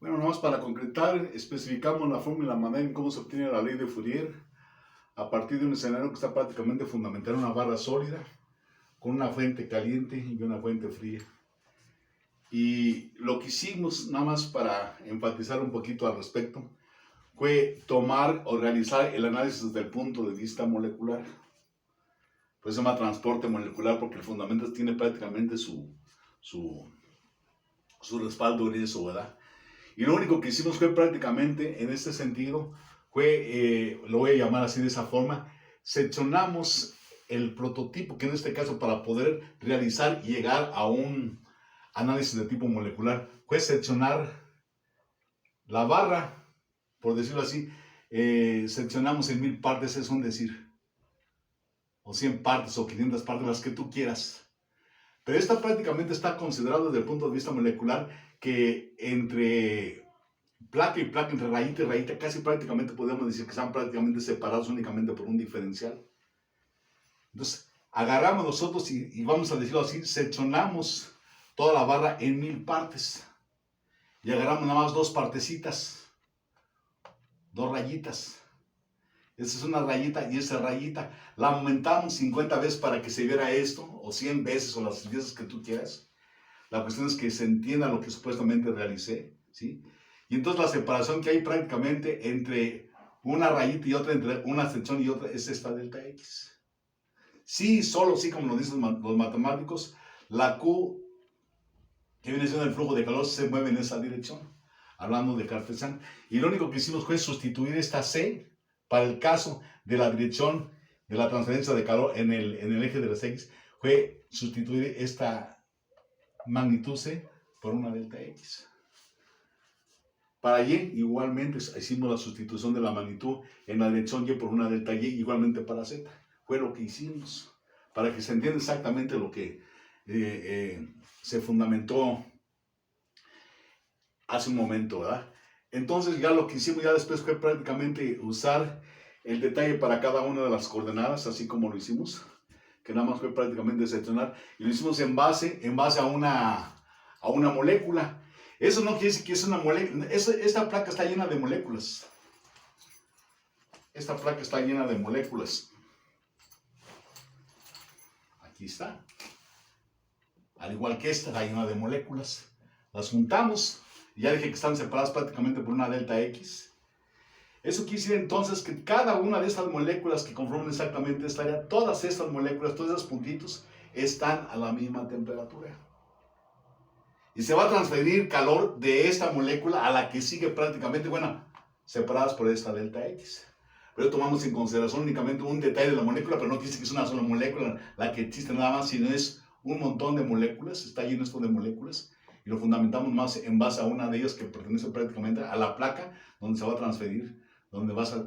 Bueno, nada más para concretar, especificamos la forma y la manera en cómo se obtiene la ley de Fourier a partir de un escenario que está prácticamente fundamentado en una barra sólida con una fuente caliente y una fuente fría. Y lo que hicimos, nada más para enfatizar un poquito al respecto, fue tomar o realizar el análisis desde el punto de vista molecular. Pues se llama transporte molecular porque el fundamento tiene prácticamente su respaldo en eso, ¿verdad? Y lo único que hicimos fue prácticamente en este sentido, lo voy a llamar así de esa forma, seccionamos el prototipo, que en este caso para poder realizar y llegar a un análisis de tipo molecular, fue seccionar la barra, por decirlo así, seccionamos en 1000 partes, es un decir, o 100 partes o 500 partes, las que tú quieras. Pero esta prácticamente está considerado desde el punto de vista molecular que entre placa y placa, entre rayita y rayita, casi prácticamente podemos decir que están prácticamente separados únicamente por un diferencial. Entonces, agarramos nosotros y vamos a decirlo así, seccionamos toda la barra en 1000 partes. Y agarramos nada más dos partecitas, dos rayitas. Esa es una rayita y esa rayita la aumentamos 50 veces para que se viera esto, o 100 veces, o las veces que tú quieras. La cuestión es que se entienda lo que supuestamente realicé, ¿sí? Y entonces la separación que hay prácticamente entre una rayita y otra, entre una sección y otra, es esta delta X. Sí, solo sí, como lo dicen los matemáticos, la Q, que viene siendo el flujo de calor, se mueve en esa dirección, hablando de cartesiano. Y lo único que hicimos fue sustituir esta C para el caso de la dirección de la transferencia de calor en el eje de las X, fue sustituir esta magnitud C por una delta X. Para Y, igualmente, hicimos la sustitución de la magnitud en la dirección Y por una delta Y, igualmente para Z. Fue lo que hicimos, para que se entienda exactamente lo que se fundamentó hace un momento, ¿verdad? Entonces ya lo que hicimos ya después fue prácticamente usar el detalle para cada una de las coordenadas, así como lo hicimos, que nada más fue prácticamente seccionar, y lo hicimos en base a una molécula. Eso no quiere decir que es una molécula, esta placa está llena de moléculas. Esta placa está llena de moléculas. Aquí está. Al igual que esta, está llena de moléculas. Las juntamos, y ya dije que están separadas prácticamente por una delta X. Eso quiere decir entonces que cada una de estas moléculas que conforman exactamente esta área, todas estas moléculas, todos esos puntitos, están a la misma temperatura. Y se va a transferir calor de esta molécula a la que sigue prácticamente, bueno, separadas por esta delta X. Pero tomamos en consideración únicamente un detalle de la molécula, pero no quiere decir que es una sola molécula la que existe nada más, sino es un montón de moléculas, está lleno esto de moléculas, y lo fundamentamos más en base a una de ellas que pertenece prácticamente a la placa donde se va a transferir,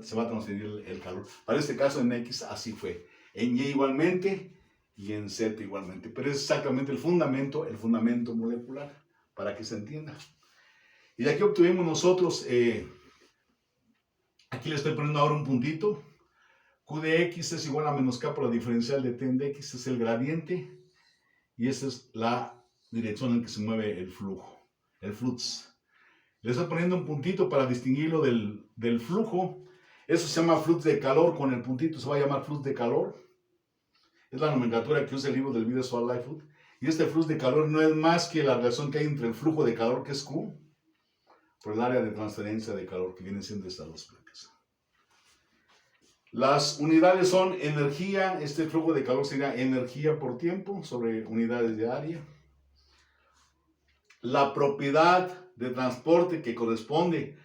se va a transferir el calor. Para este caso en X así fue, en Y igualmente y en Z igualmente, pero es exactamente el fundamento molecular, para que se entienda. Y de aquí obtuvimos nosotros, aquí le estoy poniendo ahora un puntito, Q de X es igual a menos K por la diferencial de T de X, es el gradiente, y esa es la dirección en que se mueve el flujo, el flux. Le estoy poniendo un puntito para distinguirlo del flujo. Eso se llama flux de calor, con el puntito se va a llamar flux de calor. Es la nomenclatura que usa el libro del Video Solar Life Food. Y este flux de calor no es más que la relación que hay entre el flujo de calor, que es Q, por el área de transferencia de calor, que viene siendo estas dos placas. Las unidades son energía, este flujo de calor sería energía por tiempo sobre unidades de área. La propiedad de transporte que corresponde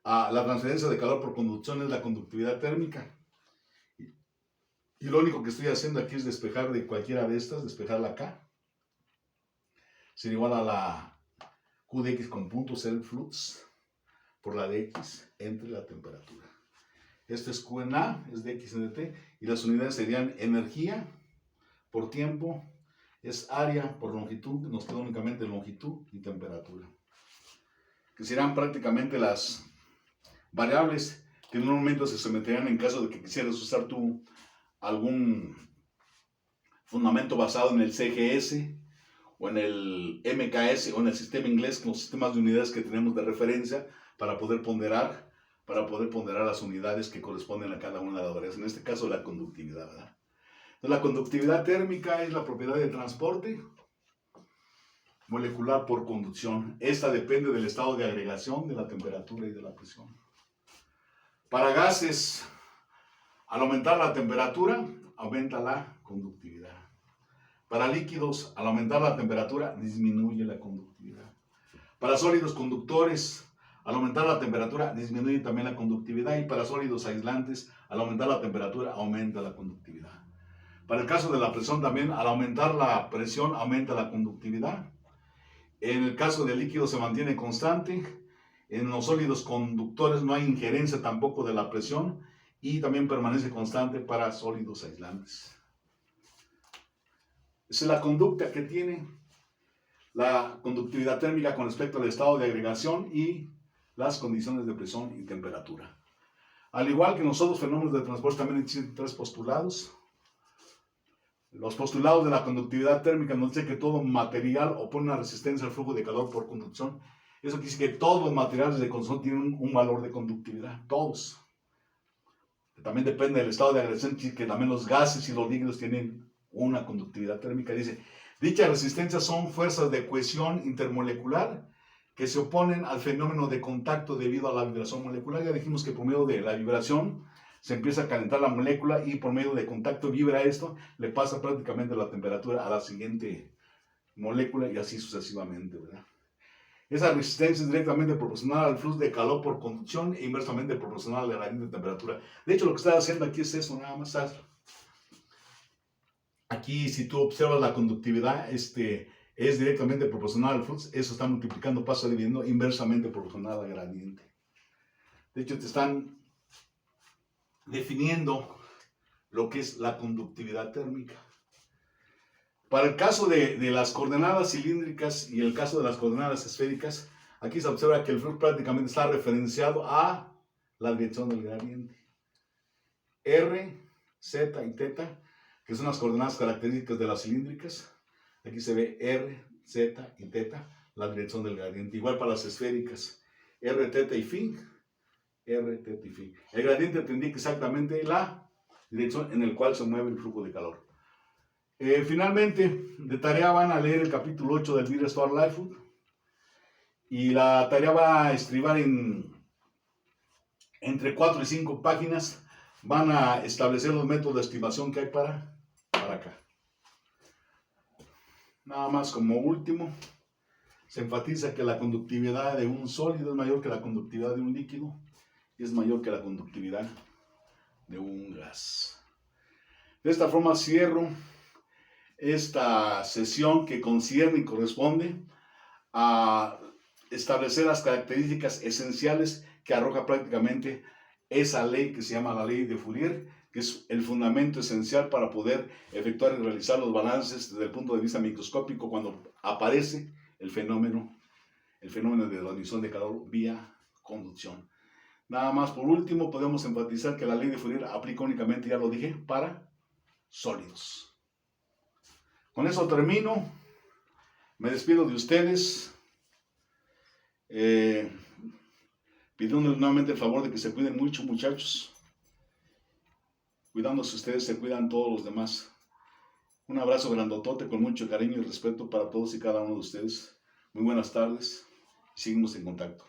a la transferencia de calor por conducción es la conductividad térmica. Y lo único que estoy haciendo aquí es despejar de cualquiera de estas, despejar la K. Sería igual a la Q de X con puntos, el flux, por la de X entre la temperatura. Esto es Q en A, es de X en T, y las unidades serían energía por tiempo, es área por longitud, nos queda únicamente longitud y temperatura, que serán prácticamente las variables que en un momento se someterían en caso de que quisieras usar tú algún fundamento basado en el CGS, o en el MKS o en el sistema inglés, con los sistemas de unidades que tenemos de referencia para poder ponderar las unidades que corresponden a cada una de las variables, en este caso la conductividad, ¿verdad? Entonces, la conductividad térmica es la propiedad de transporte molecular por conducción. Esta depende del estado de agregación, de la temperatura y de la presión. Para gases, al aumentar la temperatura, aumenta la conductividad. Para líquidos, al aumentar la temperatura, disminuye la conductividad. Para sólidos conductores, al aumentar la temperatura, disminuye también la conductividad. Y para sólidos aislantes, al aumentar la temperatura, aumenta la conductividad. Para el caso de la presión también, al aumentar la presión, aumenta la conductividad. En el caso de líquidos se mantiene constante. En los sólidos conductores no hay injerencia tampoco de la presión. Y también permanece constante para sólidos aislantes. Esa es la conducta que tiene la conductividad térmica con respecto al estado de agregación y las condiciones de presión y temperatura. Al igual que en los otros fenómenos de transporte, también existen tres postulados. Los postulados de la conductividad térmica nos dicen que todo material opone una resistencia al flujo de calor por conducción. Eso quiere decir que todos los materiales de conducción tienen un valor de conductividad, todos. También depende del estado de agregación, que también los gases y los líquidos tienen una conductividad térmica. Dice, dichas resistencias son fuerzas de cohesión intermolecular que se oponen al fenómeno de contacto debido a la vibración molecular. Ya dijimos que por medio de la vibración se empieza a calentar la molécula y por medio de contacto vibra esto, le pasa prácticamente la temperatura a la siguiente molécula y así sucesivamente, ¿verdad? Esa resistencia es directamente proporcional al flujo de calor por conducción e inversamente proporcional al gradiente de temperatura. De hecho, lo que está haciendo aquí es eso, nada más. Aquí, si tú observas la conductividad, es directamente proporcional al flux. Eso está multiplicando, pasa dividiendo inversamente proporcional al gradiente. De hecho, te están definiendo lo que es la conductividad térmica. Para el caso de las coordenadas cilíndricas y el caso de las coordenadas esféricas, aquí se observa que el flux prácticamente está referenciado a la dirección del gradiente. R, Z y θ, que son las coordenadas características de las cilíndricas. Aquí se ve R, Z y θ, la dirección del gradiente. Igual para las esféricas, R, θ y φ, R, θ y φ. El gradiente te indica exactamente la dirección en la cual se mueve el flujo de calor. Finalmente, de tarea van a leer el capítulo 8 del Beer Store Life Food. Y la tarea va a estribar entre 4 y 5 páginas. Van a establecer los métodos de estimación que hay para acá. Nada más como último, se enfatiza que la conductividad de un sólido es mayor que la conductividad de un líquido y es mayor que la conductividad de un gas. De esta forma cierro esta sesión que concierne y corresponde a establecer las características esenciales que arroja prácticamente esa ley que se llama la ley de Fourier, que es el fundamento esencial para poder efectuar y realizar los balances desde el punto de vista microscópico cuando aparece el fenómeno de transmisión de calor vía conducción. Nada más por último, podemos enfatizar que la ley de Fourier aplica únicamente, ya lo dije, para sólidos. Con eso termino. Me despido de ustedes. Pidiéndoles nuevamente el favor de que se cuiden mucho, muchachos. Cuidándose ustedes, se cuidan todos los demás. Un abrazo grandotote con mucho cariño y respeto para todos y cada uno de ustedes. Muy buenas tardes. Seguimos en contacto.